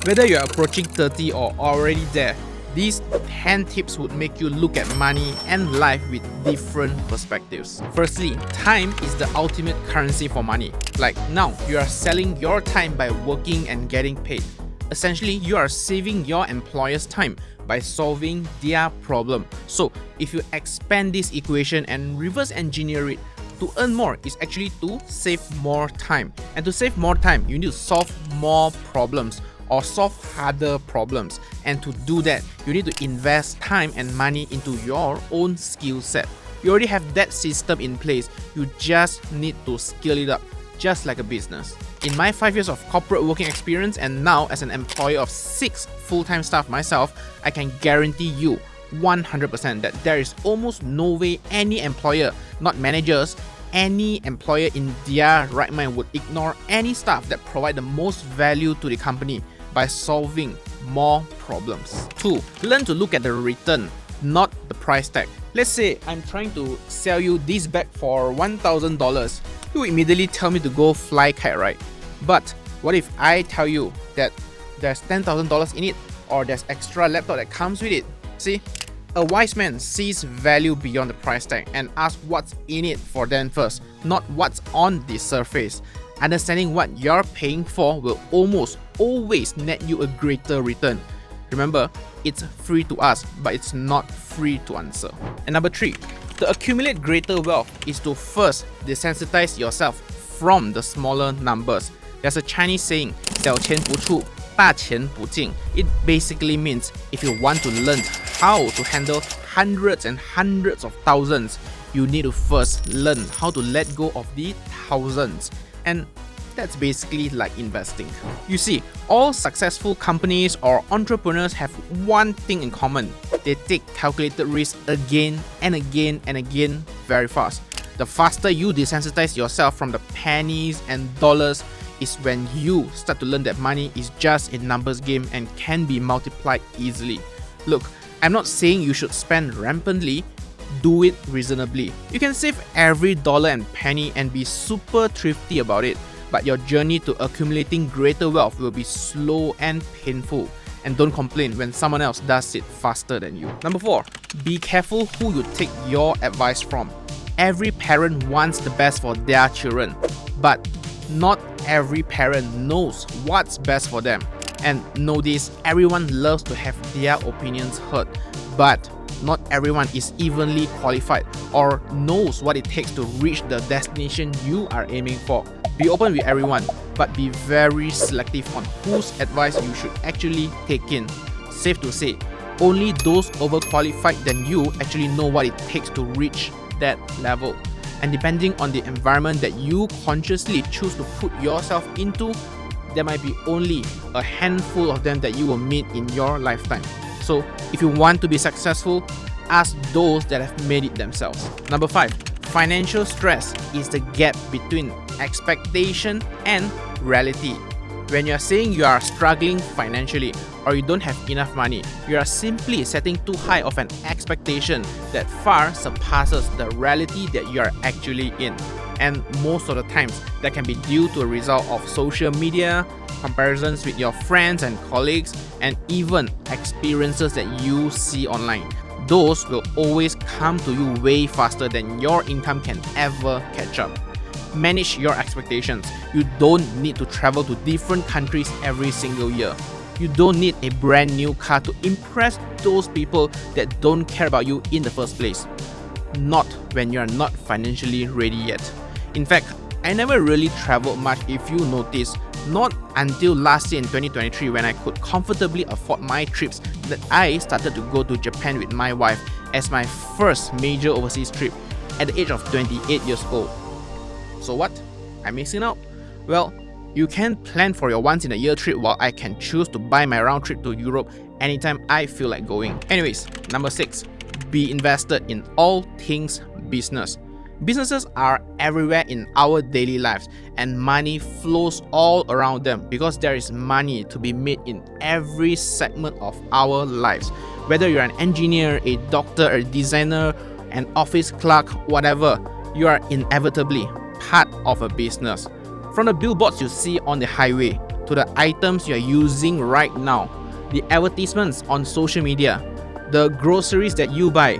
Whether you're approaching 30 or already there, these 10 tips would make you look at money and life with different perspectives. Firstly, time is the ultimate currency for money. Like now, you are selling your time by working and getting paid. Essentially, you are saving your employer's time by solving their problem. So, if you expand this equation and reverse engineer it, to earn more is actually to save more time. And to save more time, you need to solve more problems or solve harder problems. And to do that, you need to invest time and money into your own skill set. You already have that system in place, you just need to scale it up, just like a business. In my 5 years of corporate working experience and now as an employer of 6 full-time staff myself, I can guarantee you 100% that there is almost no way any employer, not managers, any employer in their right mind would ignore any staff that provide the most value to the company by solving more problems. 2. Learn to look at the return, not the price tag. Let's say I'm trying to sell you this bag for $1,000. You immediately tell me to go fly kite, right? But what if I tell you that there's $10,000 in it or there's extra laptop that comes with it? See? A wise man sees value beyond the price tag and asks what's in it for them first, not what's on the surface. Understanding what you're paying for will almost always net you a greater return. Remember, it's free to ask, but it's not free to answer. And number 3, to accumulate greater wealth is to first desensitize yourself from the smaller numbers. There's a Chinese saying, 小钱不出，大钱不进. It basically means if you want to learn how to handle hundreds and hundreds of thousands, you need to first learn how to let go of the thousands. And that's basically like investing. You see, all successful companies or entrepreneurs have one thing in common. They take calculated risks again and again and again very fast. The faster you desensitize yourself from the pennies and dollars is when you start to learn that money is just a numbers game and can be multiplied easily. Look, I'm not saying you should spend rampantly, do it reasonably. You can save every dollar and penny and be super thrifty about it, but your journey to accumulating greater wealth will be slow and painful. And don't complain when someone else does it faster than you. Number 4, be careful who you take your advice from. Every parent wants the best for their children, but not every parent knows what's best for them. And know this, everyone loves to have their opinions heard, but not everyone is evenly qualified or knows what it takes to reach the destination you are aiming for. Be open with everyone, but be very selective on whose advice you should actually take in. Safe to say, only those overqualified than you actually know what it takes to reach that level. And depending on the environment that you consciously choose to put yourself into, there might be only a handful of them that you will meet in your lifetime. So if you want to be successful, ask those that have made it themselves. Number 5, financial stress is the gap between expectation and reality. When you are saying you are struggling financially or you don't have enough money, you are simply setting too high of an expectation that far surpasses the reality that you are actually in. And most of the times, that can be due to a result of social media, comparisons with your friends and colleagues, and even experiences that you see online. Those will always come to you way faster than your income can ever catch up. Manage your expectations. You don't need to travel to different countries every single year. You don't need a brand new car to impress those people that don't care about you in the first place. Not when you're not financially ready yet. In fact, I never really traveled much if you notice. Not until last year in 2023 when I could comfortably afford my trips that I started to go to Japan with my wife as my first major overseas trip at the age of 28 years old. So what? I'm missing out? Well, you can plan for your once-in-a-year trip while I can choose to buy my round trip to Europe anytime I feel like going. Anyways, number 6, be invested in all things business. Businesses are everywhere in our daily lives and money flows all around them because there is money to be made in every segment of our lives. Whether you're an engineer, a doctor, a designer, an office clerk, whatever, you are inevitably part of a business. From the billboards you see on the highway to the items you're using right now, the advertisements on social media, the groceries that you buy,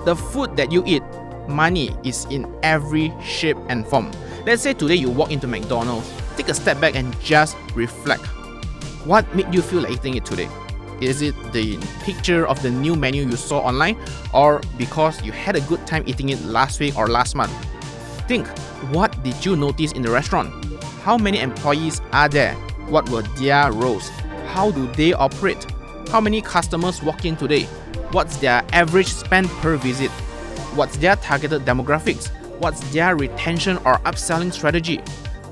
the food that you eat, money is in every shape and form. Let's say today you walk into McDonald's, take a step back and just reflect. What made you feel like eating it today? Is it the picture of the new menu you saw online, or because you had a good time eating it last week or last month? Think, what did you notice in the restaurant? How many employees are there? What were their roles? How do they operate? How many customers walk in today? What's their average spend per visit? What's their targeted demographics? What's their retention or upselling strategy?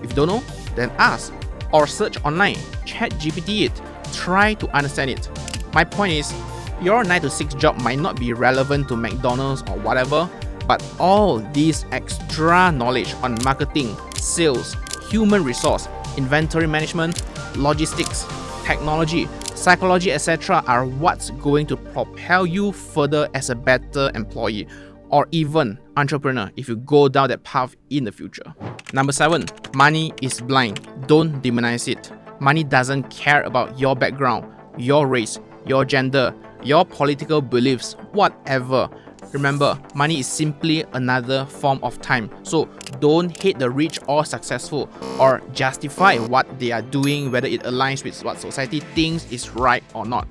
If you don't know, then ask or search online, ChatGPT it, try to understand it. My point is, your 9 to 6 job might not be relevant to McDonald's or whatever, but all these extra knowledge on marketing, sales, human resource, inventory management, logistics, technology, psychology, etc. are what's going to propel you further as a better employee or even entrepreneur if you go down that path in the future. Number 7, money is blind. Don't demonize it. Money doesn't care about your background, your race, your gender, your political beliefs, whatever. Remember, money is simply another form of time. So don't hate the rich or successful or justify what they are doing, whether it aligns with what society thinks is right or not.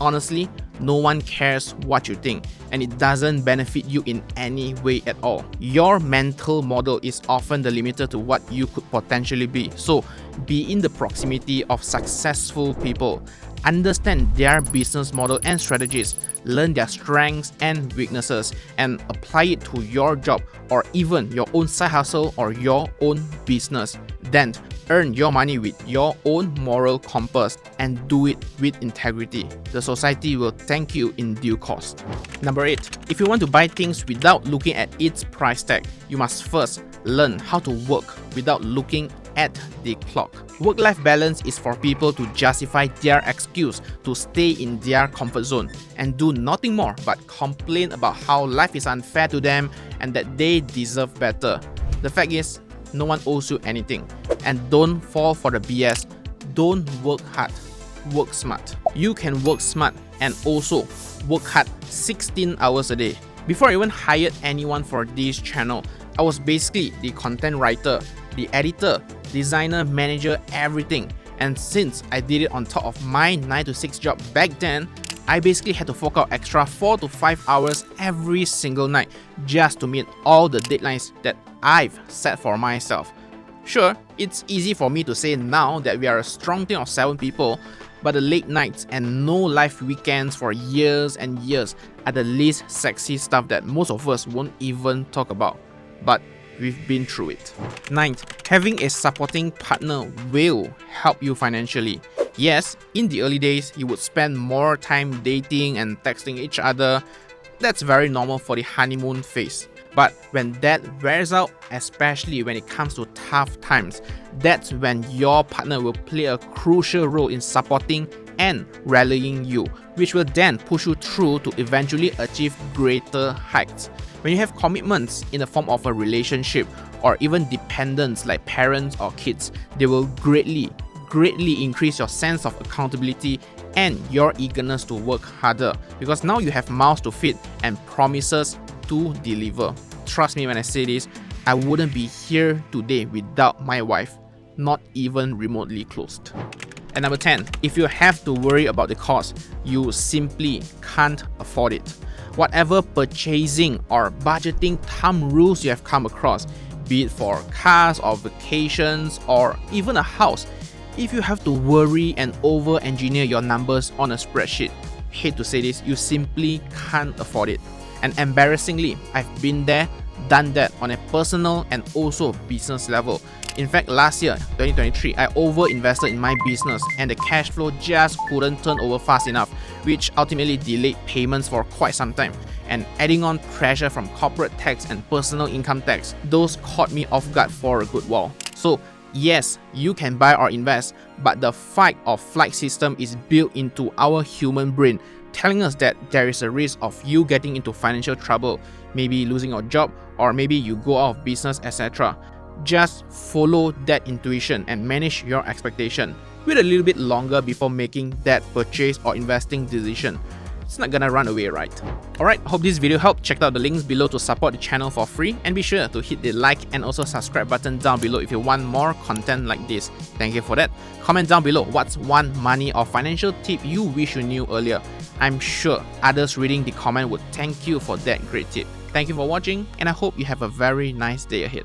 Honestly, no one cares what you think, and it doesn't benefit you in any way at all. Your mental model is often the limiter to what you could potentially be. So be in the proximity of successful people. Understand their business model and strategies, learn their strengths and weaknesses, and apply it to your job or even your own side hustle or your own business. Then earn your money with your own moral compass and do it with integrity. The society will thank you in due course. Number 8, if you want to buy things without looking at its price tag, you must first learn how to work without looking at the clock. Work-life balance is for people to justify their excuse to stay in their comfort zone and do nothing more but complain about how life is unfair to them and that they deserve better. The fact is, no one owes you anything. And don't fall for the BS. Don't work hard, work smart. You can work smart and also work hard 16 hours a day. Before I even hired anyone for this channel, I was basically the content writer, the editor, designer, manager, everything. And since I did it on top of my 9 to 6 job back then, I basically had to fork out extra 4 to 5 hours every single night just to meet all the deadlines that I've set for myself. Sure, it's easy for me to say now that we are a strong team of 7 people, but the late nights and no life weekends for years and years are the least sexy stuff that most of us won't even talk about. But we've been through it. 9th, having a supporting partner will help you financially. Yes, in the early days, you would spend more time dating and texting each other. That's very normal for the honeymoon phase. But when that wears out, especially when it comes to tough times, that's when your partner will play a crucial role in supporting and rallying you, which will then push you through to eventually achieve greater heights. When you have commitments in the form of a relationship or even dependents like parents or kids, they will greatly increase your sense of accountability and your eagerness to work harder, because now you have mouths to feed and promises to deliver. Trust me when I say this, I wouldn't be here today without my wife, not even remotely closed. And number 10, if you have to worry about the cost, you simply can't afford it. Whatever purchasing or budgeting thumb rules you have come across, be it for cars or vacations or even a house, if you have to worry and over-engineer your numbers on a spreadsheet, hate to say this, you simply can't afford it. And embarrassingly, I've been there, done that on a personal and also business level. In fact, last year, 2023, I over-invested in my business and the cash flow just couldn't turn over fast enough, which ultimately delayed payments for quite some time. And adding on pressure from corporate tax and personal income tax, those caught me off guard for a good while. So yes, you can buy or invest, but the fight or flight system is built into our human brain, telling us that there is a risk of you getting into financial trouble, maybe losing your job, or maybe you go out of business, etc. Just follow that intuition and manage your expectation. wait a little bit longer before making that purchase or investing decision. It's not gonna run away, right? Alright, hope this video helped. Check out the links below to support the channel for free, and be sure to hit the like and also subscribe button down below if you want more content like this. Thank you for that. Comment down below what's one money or financial tip you wish you knew earlier. I'm sure others reading the comment would thank you for that great tip. Thank you for watching, and I hope you have a very nice day ahead.